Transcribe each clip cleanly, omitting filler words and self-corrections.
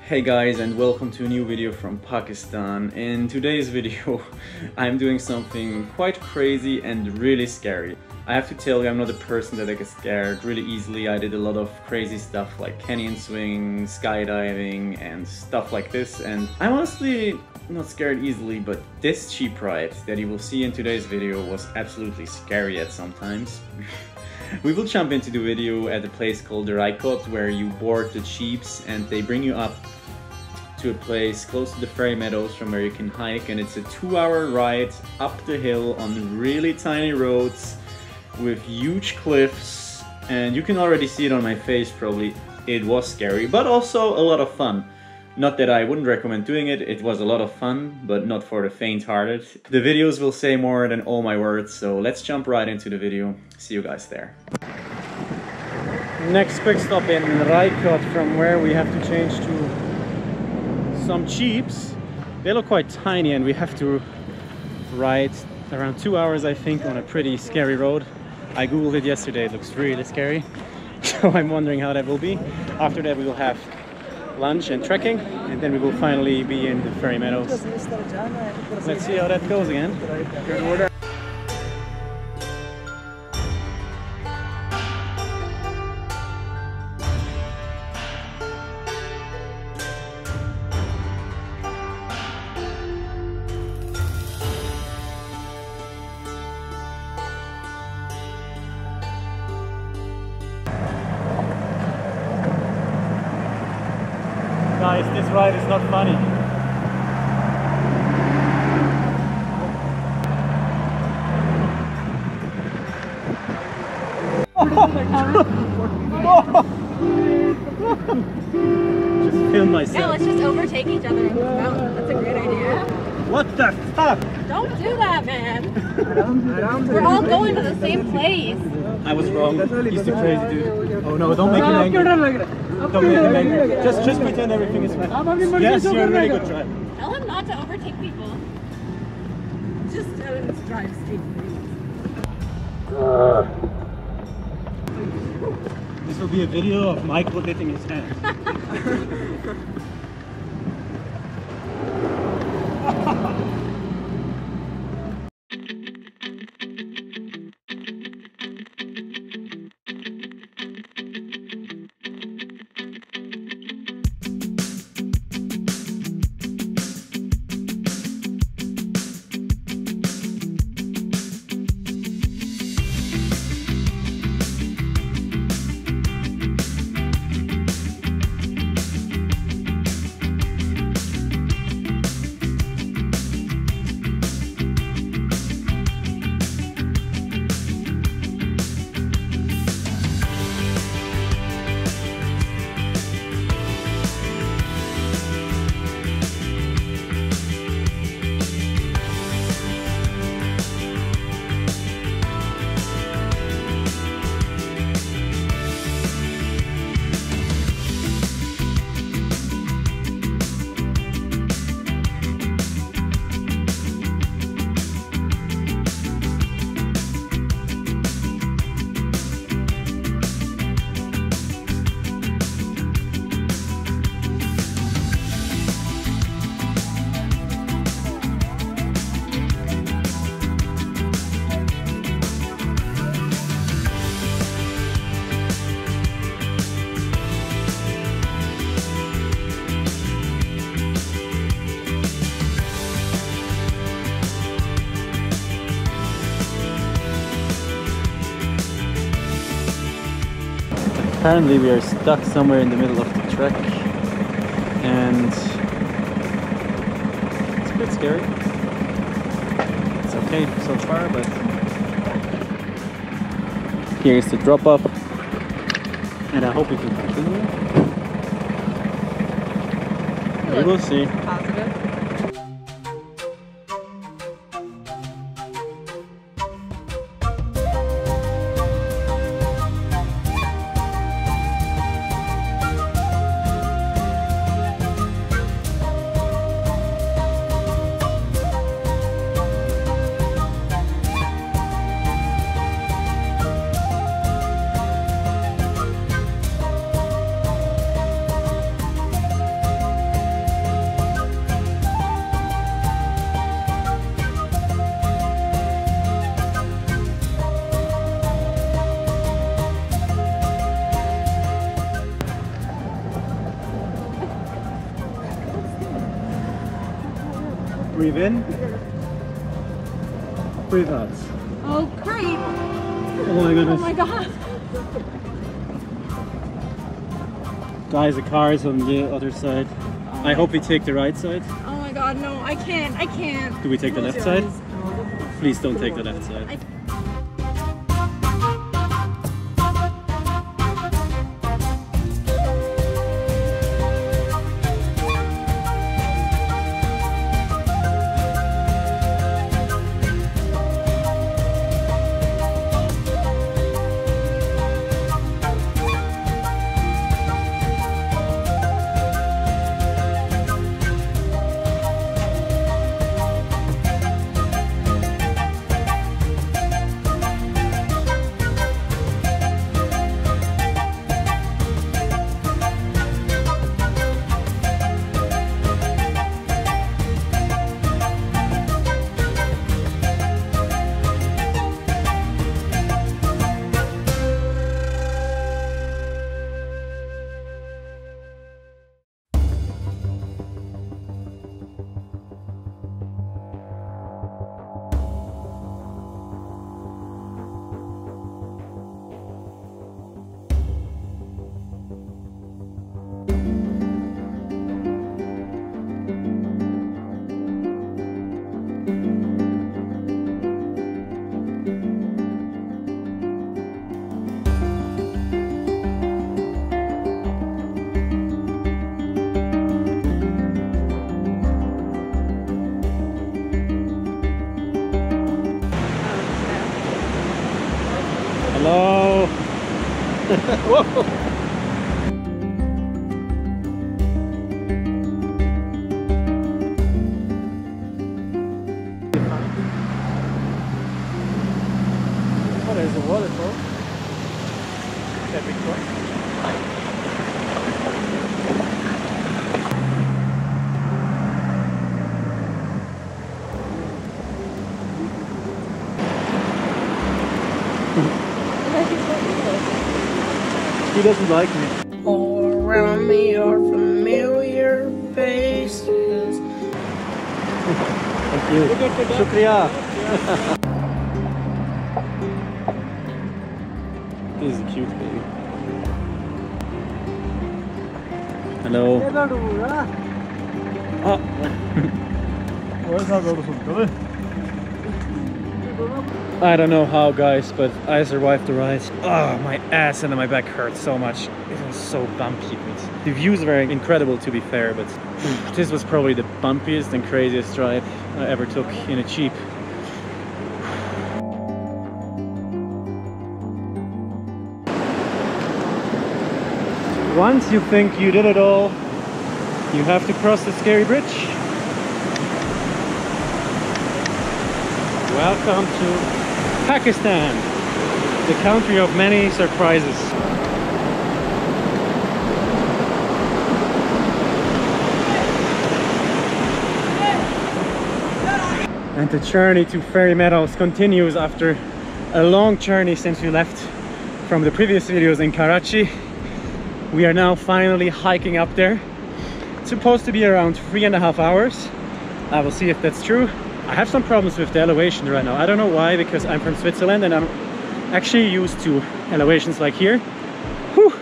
Hey guys, and welcome to a new video from Pakistan. In today's video I'm doing something quite crazy and really scary. I have to tell you, I'm not a person that gets scared really easily. I did a lot of crazy stuff like canyon swing, skydiving and stuff like this, and I'm honestly not scared easily, but this cheap ride that you will see in today's video was absolutely scary at some times. We will jump into the video at a place called the Raikot, where you board the jeeps and they bring you up to a place close to the Fairy Meadows from where you can hike, and it's a 2-hour ride up the hill on really tiny roads with huge cliffs, and you can already see it on my face probably. It was scary, but also a lot of fun. Not that I wouldn't recommend doing it, it was a lot of fun, but not for the faint-hearted. The videos will say more than all my words, so let's jump right into the video. See you guys there. Next quick stop in Raikot, from where we have to change to some jeeps. They look quite tiny and we have to ride around 2 hours, I think, on a pretty scary road. I googled it yesterday, it looks really scary. So I'm wondering how that will be. After that we will have lunch and trekking, and then we will finally be in the Fairy Meadows. Let's see how that goes again. Guys, this ride is not funny. Just film myself. Yeah, let's just overtake each other in this mountain. That's a great idea. What the fuck? Don't do that, man. We're all going to the same place. I was wrong. He's the crazy dude. Oh no, don't make him angry. Don't make him angry. Just pretend everything is fine. Yes, you're a really good driver. Tell him not to overtake people. Just drive straight through. This will be a video of Michael hitting his hand. Apparently we are stuck somewhere in the middle of the trek, and it's a bit scary. It's okay so far, but here's the drop off, and I hope we can continue. We will see. Positive. Breathe in. Breathe out. Oh, great. Oh my goodness. Oh my god. Guys, the car is on the other side. I hope we take the right side. Oh my god, no, I can't. I can't. Do we take the left side? Please don't take the left side. Hello. Whoa. Oh, there's a waterfall. That big one. He doesn't like me. All around me are familiar faces. Thank you. Shukriya. This is a cute baby. Hello. I don't know how, guys, but I survived the ride. Oh, my ass and my back hurt so much. It was so bumpy. The views were incredible, to be fair, but this was probably the bumpiest and craziest ride I ever took in a Jeep. Once you think you did it all, you have to cross the scary bridge. Welcome to Pakistan, the country of many surprises. And the journey to Fairy Meadows continues after a long journey since we left from the previous videos in Karachi. We are now finally hiking up there. It's supposed to be around 3.5 hours. I will see if that's true. I have some problems with the elevation right now. I don't know why, because I'm from Switzerland and I'm actually used to elevations like here. Whew.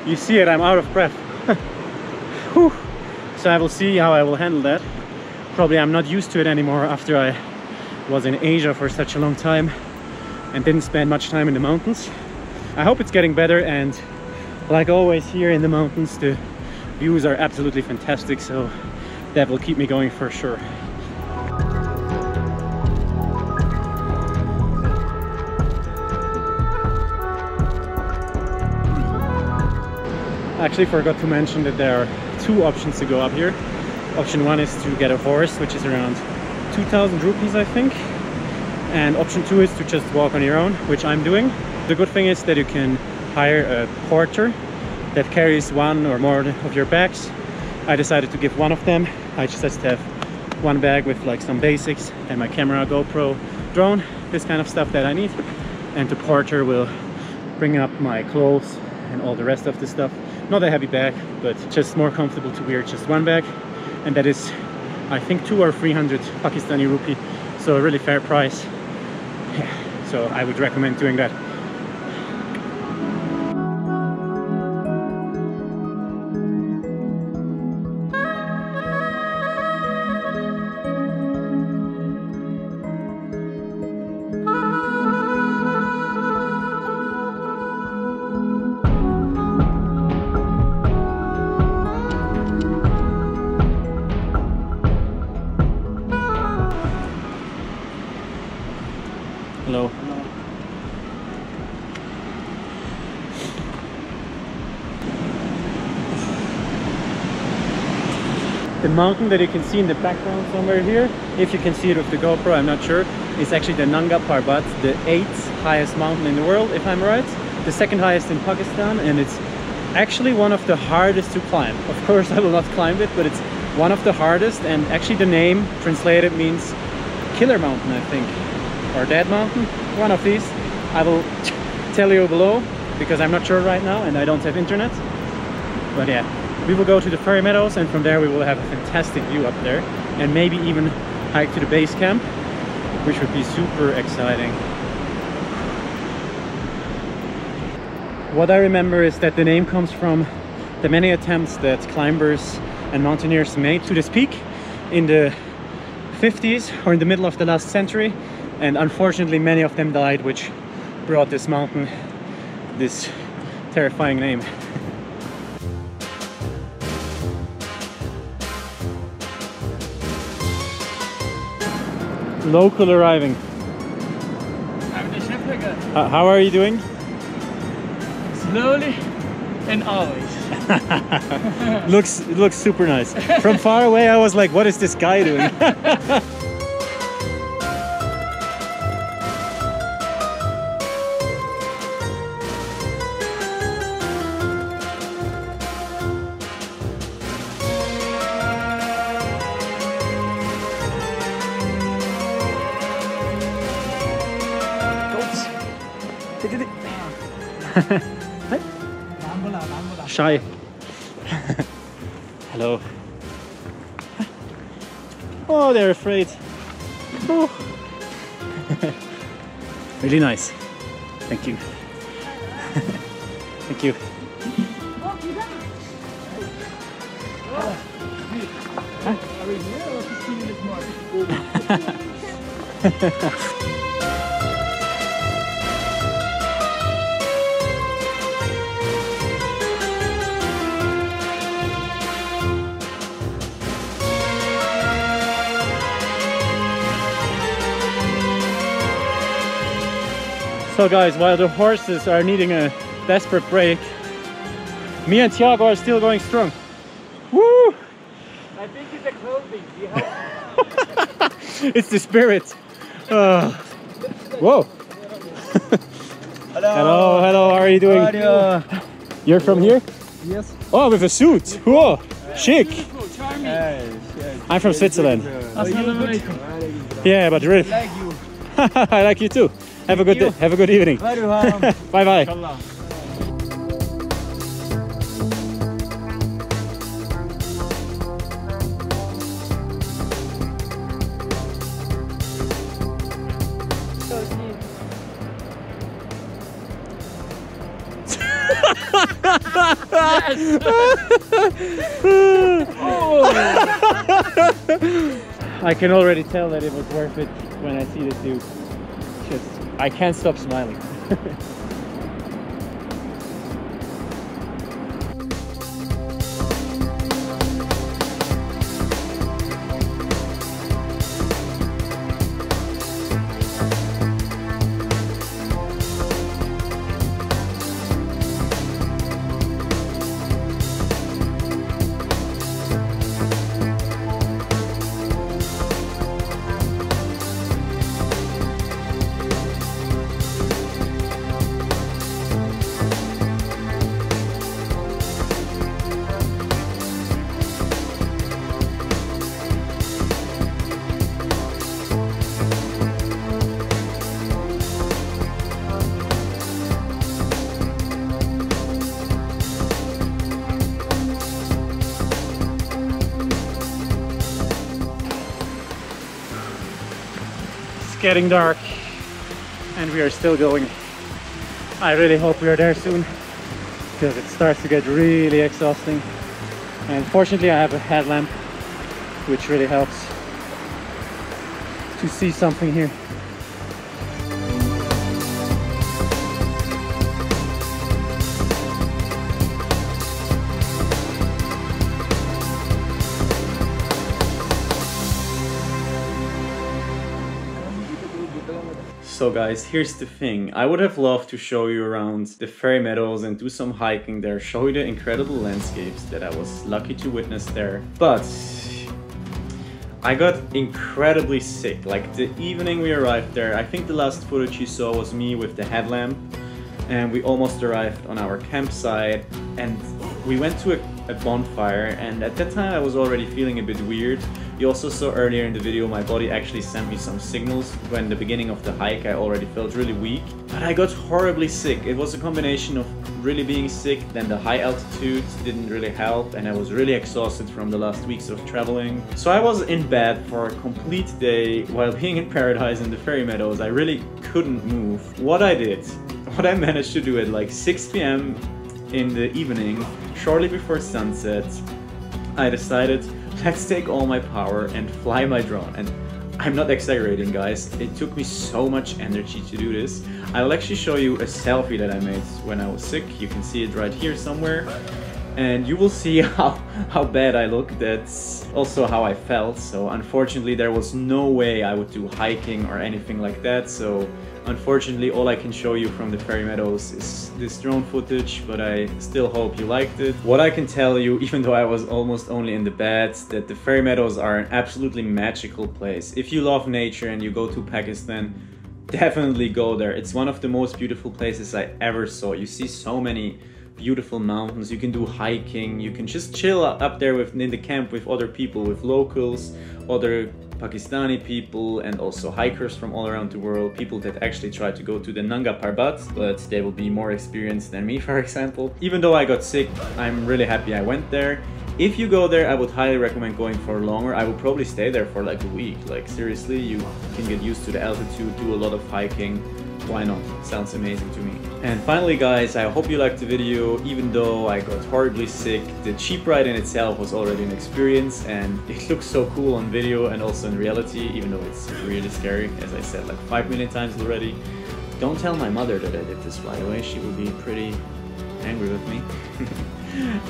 You see it, I'm out of breath. Whew. So I will see how I will handle that. Probably I'm not used to it anymore after I was in Asia for such a long time and didn't spend much time in the mountains. I hope it's getting better, and like always here in the mountains, the views are absolutely fantastic, so that will keep me going for sure. I actually forgot to mention that there are two options to go up here. Option one is to get a horse, which is around 2,000 rupees, I think. And option two is to just walk on your own, which I'm doing. The good thing is that you can hire a porter that carries one or more of your bags. I decided to give one of them. I just have one bag with like some basics and my camera, GoPro, drone, this kind of stuff that I need. And the porter will bring up my clothes and all the rest of the stuff. Not a heavy bag, but just more comfortable to wear just one bag. And that is I think 200 or 300 Pakistani rupee, so a really fair price. Yeah, so I would recommend doing that. Hello. The mountain that you can see in the background somewhere here, if you can see it with the GoPro, I'm not sure, is actually the Nanga Parbat, the 8th highest mountain in the world, if I'm right. The 2nd highest in Pakistan, and it's actually one of the hardest to climb. Of course, I will not climb it, but it's one of the hardest, and actually the name translated means Killer Mountain, I think. Or Dead Mountain, one of these. I will tell you below because I'm not sure right now and I don't have internet. But yeah, we will go to the Fairy Meadows and from there we will have a fantastic view up there and maybe even hike to the base camp, which would be super exciting. What I remember is that the name comes from the many attempts that climbers and mountaineers made to this peak in the 50s or in the middle of the last century. And unfortunately many of them died, which brought this mountain this terrifying name. Local arriving. I'm the shepherd. How are you doing? Slowly and always. Looks super nice. From far away I was like, what is this guy doing? Shy. Hello. Oh, they're afraid. Oh. Really nice. Thank you. Thank you. So guys, while the horses are needing a desperate break, me and Tiago are still going strong. Woo! I think it's the clothing. It's the spirit. Whoa! Hello, hello, how are you doing? You're from here? Yes. Oh, with a suit! Whoa! Chic! I'm from Switzerland. Yeah, but really. Like you. I like you too. Have a good day. Have a good evening. Bye bye. I can already tell that it was worth it when I see this dude. I can't stop smiling. getting dark and we are still going. I really hope we are there soon because it starts to get really exhausting. And fortunately I have a headlamp which really helps to see something here. So guys, here's the thing. I would have loved to show you around the Fairy Meadows and do some hiking there, show you the incredible landscapes that I was lucky to witness there. But I got incredibly sick. Like the evening we arrived there, I think the last footage you saw was me with the headlamp, and we almost arrived on our campsite and we went to a bonfire, and at that time I was already feeling a bit weird. You also saw earlier in the video my body actually sent me some signals. When the beginning of the hike I already felt really weak, but I got horribly sick. It was a combination of really being sick, then the high altitude didn't really help, and I was really exhausted from the last weeks of traveling. So I was in bed for a complete day while being in paradise in the Fairy Meadows. I really couldn't move. What I managed to do at like 6 p.m. in the evening, shortly before sunset, I decided, let's take all my power and fly my drone. And I'm not exaggerating, guys, it took me so much energy to do this. I'll actually show you a selfie that I made when I was sick. You can see it right here somewhere, and you will see how bad I look. That's also how I felt. So unfortunately there was no way I would do hiking or anything like that. So unfortunately all I can show you from the Fairy Meadows is this drone footage, but I still hope you liked it. What I can tell you, even though I was almost only in the bed, that the Fairy Meadows are an absolutely magical place. If you love nature and you go to Pakistan, definitely go there. It's one of the most beautiful places I ever saw. You see so many beautiful mountains, you can do hiking, you can just chill up there in the camp with other people, with locals, other Pakistani people, and also hikers from all around the world, people that actually try to go to the Nanga Parbat, but they will be more experienced than me, for example. Even though I got sick, I'm really happy I went there. If you go there, I would highly recommend going for longer. I would probably stay there for like a week. Like seriously, you can get used to the altitude, do a lot of hiking. Why not? Sounds amazing to me. And finally guys, I hope you liked the video. Even though I got horribly sick, the jeep ride in itself was already an experience, and it looks so cool on video and also in reality, even though it's really scary, as I said like 5 million times already. Don't tell my mother that I did this, by the way. She will be pretty angry with me.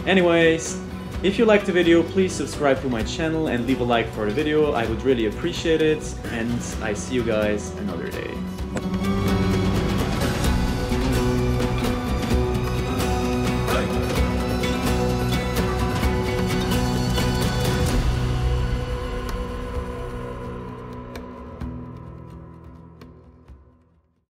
Anyways, if you liked the video, please subscribe to my channel and leave a like for the video. I would really appreciate it, and I see you guys another day.